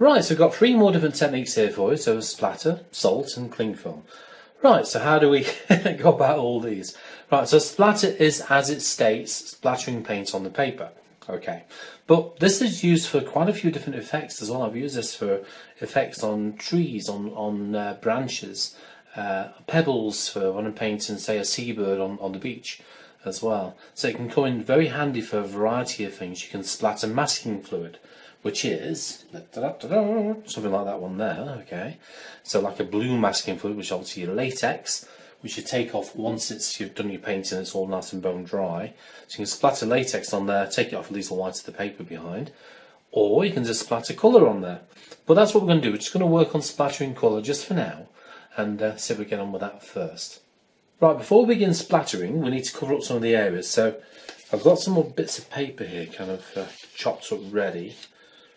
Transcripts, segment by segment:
Right, so we've got 3 more different techniques here for you. So splatter, salt and cling film. Right, so how do we go about all these? Right, so splatter is, as it states, splattering paint on the paper. Okay, but this is used for quite a few different effects as well. I've used this for effects on trees, on branches, pebbles for when I'm painting, say, a seabird on the beach as well. So it can come in very handy for a variety of things. You can splatter masking fluid, which is something like that one there. Okay, so like a blue masking fluid, which obviously your latex, which you take off once you've done your painting, it's all nice and bone dry. So you can splatter latex on there, take it off, and leave the white of the paper behind, or you can just splatter colour on there. But that's what we're going to do. We're just going to work on splattering colour just for now, and see if we get on with that first. Right, before we begin splattering, we need to cover up some of the areas. So I've got some more bits of paper here, kind of chopped up ready.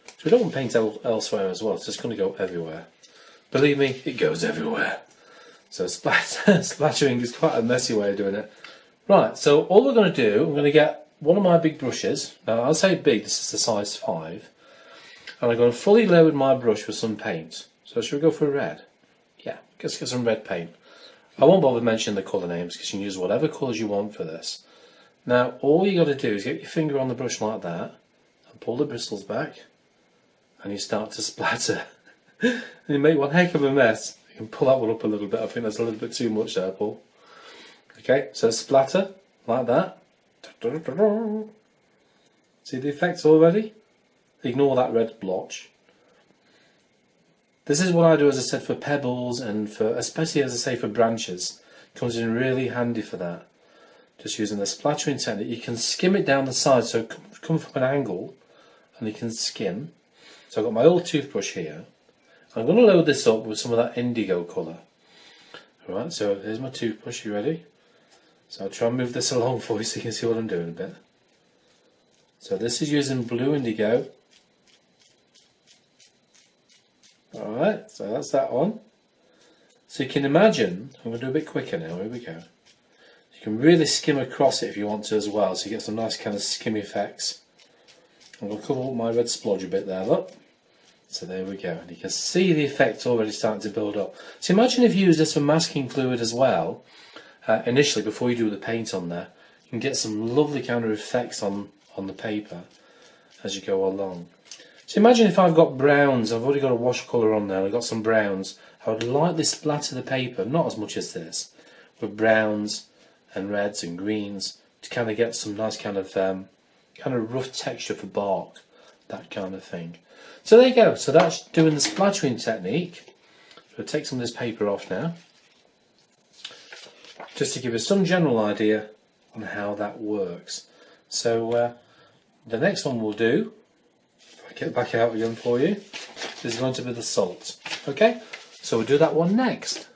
So we don't want paint elsewhere as well. It's just going to go everywhere. Believe me, it goes everywhere. So splattering is quite a messy way of doing it. Right, so all we're going to do, I'm going to get one of my big brushes. Now I'll say big, this is the size 5. And I'm going to fully load my brush with some paint. So should we go for red? Yeah, let's get some red paint. I won't bother mentioning the colour names because you can use whatever colours you want for this. Now all you got to do is get your finger on the brush like that and pull the bristles back, and you start to splatter. And you make one heck of a mess. You can pull that one up a little bit. I think that's a little bit too much there, Paul. Okay, so splatter like that. See the effects already? Ignore that red blotch. This is what I do, as I said, for pebbles and for, especially as I say, for branches. It comes in really handy for that. Just using the splattering technique, you can skim it down the side, so come from an angle, and you can skim. So I've got my old toothbrush here. I'm going to load this up with some of that indigo colour. Alright, so here's my toothbrush. You ready? So I'll try and move this along for you so you can see what I'm doing a bit. So this is using blue indigo. Alright, so that's that one. So you can imagine, I'm going to do a bit quicker now, here we go. You can really skim across it if you want to as well, so you get some nice kind of skim effects. I'm going to cover up my red splodge a bit there, look. So there we go, and you can see the effect already starting to build up. So imagine if you use this for masking fluid as well, initially before you do the paint on there. You can get some lovely kind of effects on the paper as you go along. So imagine if I've got browns, I've already got a wash colour on there, I've got some browns. I would lightly splatter the paper, not as much as this, with browns and reds and greens to kind of get some nice kind of rough texture for bark, that kind of thing. So there you go, so that's doing the splattering technique. So I'll take some of this paper off now, just to give us some general idea on how that works. So the next one we'll do, if I get it back out again for you, is going to be the salt. Okay, so we'll do that one next.